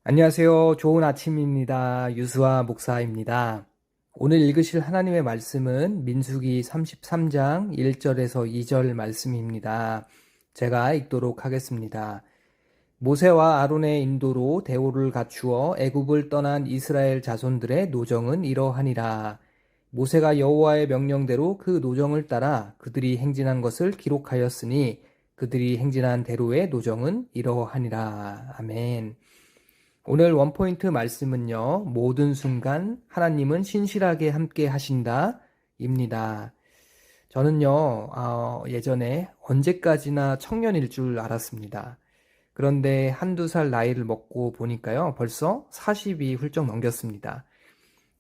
안녕하세요. 좋은 아침입니다. 유수아 목사입니다. 오늘 읽으실 하나님의 말씀은 민수기 33장 1절에서 2절 말씀입니다. 제가 읽도록 하겠습니다. 모세와 아론의 인도로 대오를 갖추어 애굽을 떠난 이스라엘 자손들의 노정은 이러하니라. 모세가 여호와의 명령대로 그 노정을 따라 그들이 행진한 것을 기록하였으니 그들이 행진한 대로의 노정은 이러하니라. 아멘. 오늘 원포인트 말씀은요, 모든 순간 하나님은 신실하게 함께 하신다 입니다. 저는요, 예전에 언제까지나 청년일 줄 알았습니다. 그런데 한두 살 나이를 먹고 보니까요, 벌써 40이 훌쩍 넘겼습니다.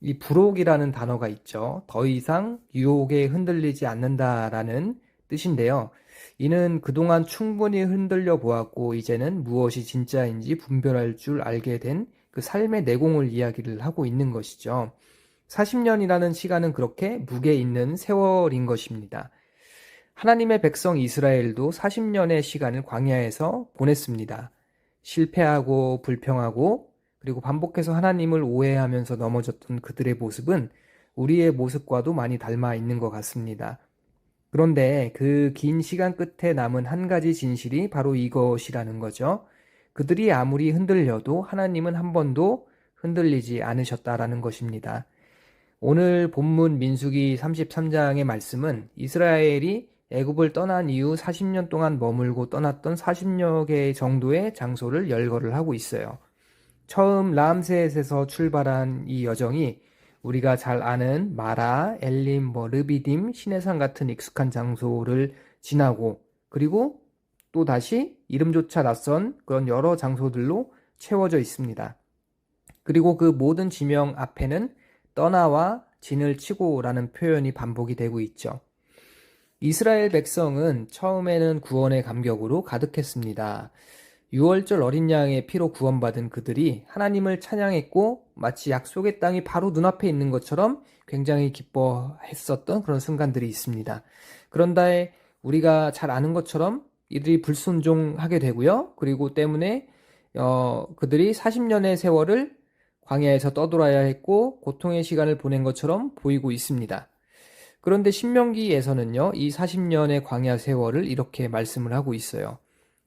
이 불혹이라는 단어가 있죠. 더 이상 유혹에 흔들리지 않는다라는 뜻인데요. 이는 그동안 충분히 흔들려 보았고 이제는 무엇이 진짜인지 분별할 줄 알게 된 그 삶의 내공을 이야기를 하고 있는 것이죠. 40년이라는 시간은 그렇게 무게 있는 세월인 것입니다. 하나님의 백성 이스라엘도 40년의 시간을 광야에서 보냈습니다. 실패하고 불평하고 그리고 반복해서 하나님을 오해하면서 넘어졌던 그들의 모습은 우리의 모습과도 많이 닮아 있는 것 같습니다. 그런데 그 긴 시간 끝에 남은 한 가지 진실이 바로 이것이라는 거죠. 그들이 아무리 흔들려도 하나님은 한 번도 흔들리지 않으셨다라는 것입니다. 오늘 본문 민수기 33장의 말씀은 이스라엘이 애굽을 떠난 이후 40년 동안 머물고 떠났던 40여 개 정도의 장소를 열거를 하고 있어요. 처음 람셋에서 출발한 이 여정이 우리가 잘 아는 마라, 엘림, 르비딤, 시내산 같은 익숙한 장소를 지나고 그리고 또 다시 이름조차 낯선 그런 여러 장소들로 채워져 있습니다. 그리고 그 모든 지명 앞에는 떠나와 진을 치고라는 표현이 반복이 되고 있죠. 이스라엘 백성은 처음에는 구원의 감격으로 가득했습니다. 6월절 어린 양의 피로 구원받은 그들이 하나님을 찬양했고 마치 약속의 땅이 바로 눈앞에 있는 것처럼 굉장히 기뻐했었던 그런 순간들이 있습니다. 그런데 우리가 잘 아는 것처럼 이들이 불순종하게 되고요. 그리고 때문에 그들이 40년의 세월을 광야에서 떠돌아야 했고 고통의 시간을 보낸 것처럼 보이고 있습니다. 그런데 신명기에서는요, 이 40년의 광야 세월을 이렇게 말씀을 하고 있어요.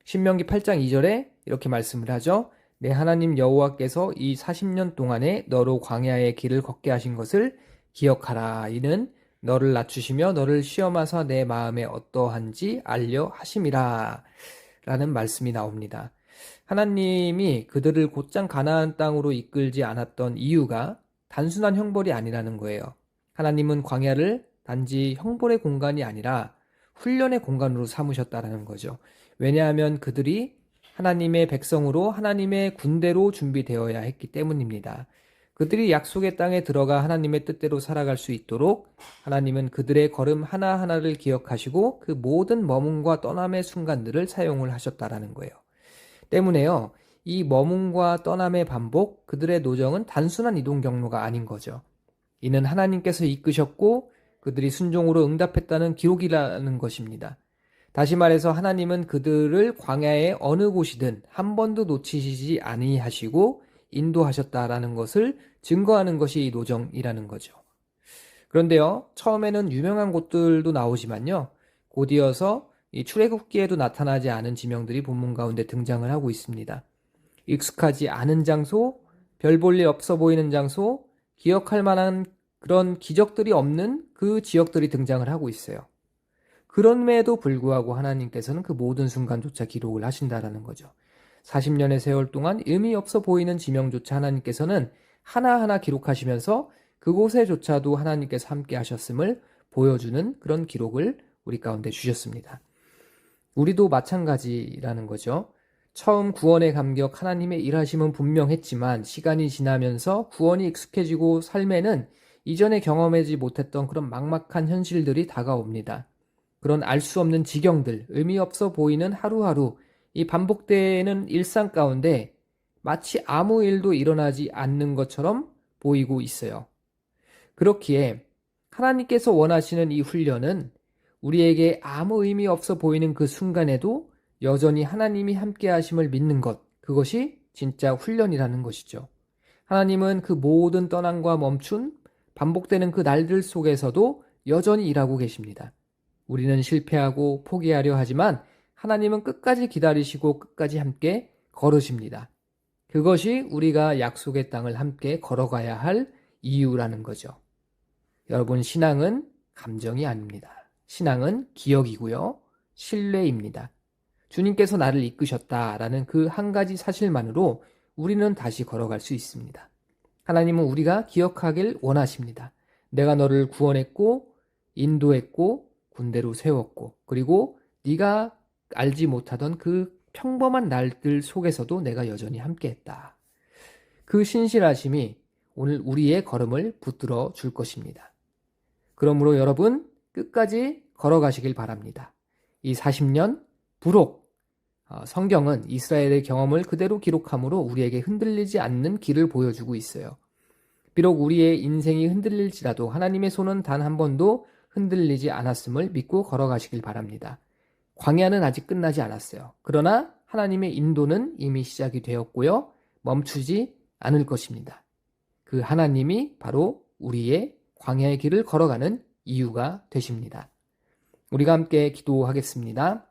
신명기 8장 2절에 이렇게 말씀을 하죠. 내 하나님 여호와께서 이 40년 동안에 너로 광야의 길을 걷게 하신 것을 기억하라. 이는 너를 낮추시며 너를 시험하사 내 마음에 어떠한지 알려 하심이라. 라는 말씀이 나옵니다. 하나님이 그들을 곧장 가나안 땅으로 이끌지 않았던 이유가 단순한 형벌이 아니라는 거예요. 하나님은 광야를 단지 형벌의 공간이 아니라 훈련의 공간으로 삼으셨다라는 거죠. 왜냐하면 그들이 하나님의 백성으로 하나님의 군대로 준비되어야 했기 때문입니다. 그들이 약속의 땅에 들어가 하나님의 뜻대로 살아갈 수 있도록 하나님은 그들의 걸음 하나하나를 기억하시고 그 모든 머문과 떠남의 순간들을 사용을 하셨다라는 거예요. 때문에요, 이 머문과 떠남의 반복, 그들의 노정은 단순한 이동 경로가 아닌 거죠. 이는 하나님께서 이끄셨고 그들이 순종으로 응답했다는 기록이라는 것입니다. 다시 말해서 하나님은 그들을 광야의 어느 곳이든 한 번도 놓치시지 아니하시고 인도하셨다라는 것을 증거하는 것이 이 노정이라는 거죠. 그런데요, 처음에는 유명한 곳들도 나오지만요, 곧이어서 이 출애굽기에도 나타나지 않은 지명들이 본문 가운데 등장을 하고 있습니다. 익숙하지 않은 장소, 별 볼 일 없어 보이는 장소, 기억할 만한 그런 기적들이 없는 그 지역들이 등장을 하고 있어요. 그럼에도 불구하고 하나님께서는 그 모든 순간조차 기록을 하신다라는 거죠. 40년의 세월 동안 의미 없어 보이는 지명조차 하나님께서는 하나하나 기록하시면서 그곳에조차도 하나님께서 함께 하셨음을 보여주는 그런 기록을 우리 가운데 주셨습니다. 우리도 마찬가지라는 거죠. 처음 구원의 감격, 하나님의 일하심은 분명했지만 시간이 지나면서 구원이 익숙해지고 삶에는 이전에 경험하지 못했던 그런 막막한 현실들이 다가옵니다. 그런 알 수 없는 지경들, 의미 없어 보이는 하루하루, 이 반복되는 일상 가운데 마치 아무 일도 일어나지 않는 것처럼 보이고 있어요. 그렇기에 하나님께서 원하시는 이 훈련은 우리에게 아무 의미 없어 보이는 그 순간에도 여전히 하나님이 함께 하심을 믿는 것, 그것이 진짜 훈련이라는 것이죠. 하나님은 그 모든 떠남과 멈춘 반복되는 그 날들 속에서도 여전히 일하고 계십니다. 우리는 실패하고 포기하려 하지만 하나님은 끝까지 기다리시고 끝까지 함께 걸으십니다. 그것이 우리가 약속의 땅을 함께 걸어가야 할 이유라는 거죠. 여러분, 신앙은 감정이 아닙니다. 신앙은 기억이고요. 신뢰입니다. 주님께서 나를 이끄셨다라는 그 한 가지 사실만으로 우리는 다시 걸어갈 수 있습니다. 하나님은 우리가 기억하길 원하십니다. 내가 너를 구원했고 인도했고 군대로 세웠고 그리고 네가 알지 못하던 그 평범한 날들 속에서도 내가 여전히 함께했다. 그 신실하심이 오늘 우리의 걸음을 붙들어 줄 것입니다. 그러므로 여러분 끝까지 걸어가시길 바랍니다. 이 40년 부록 성경은 이스라엘의 경험을 그대로 기록함으로 우리에게 흔들리지 않는 길을 보여주고 있어요. 비록 우리의 인생이 흔들릴지라도 하나님의 손은 단 한 번도 흔들리지 않았음을 믿고 걸어가시길 바랍니다. 광야는 아직 끝나지 않았어요. 그러나 하나님의 인도는 이미 시작이 되었고요. 멈추지 않을 것입니다. 그 하나님이 바로 우리의 광야의 길을 걸어가는 이유가 되십니다. 우리가 함께 기도하겠습니다.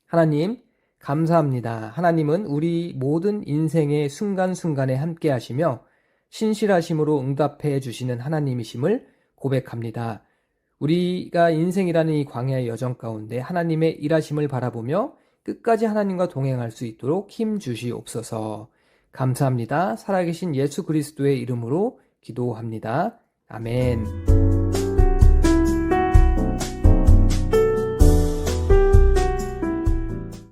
하나님, 감사합니다. 하나님은 우리 모든 인생의 순간순간에 함께 하시며 신실하심으로 응답해 주시는 하나님이심을 고백합니다. 우리가 인생이라는 이 광야의 여정 가운데 하나님의 일하심을 바라보며 끝까지 하나님과 동행할 수 있도록 힘 주시옵소서. 감사합니다. 살아계신 예수 그리스도의 이름으로 기도합니다. 아멘.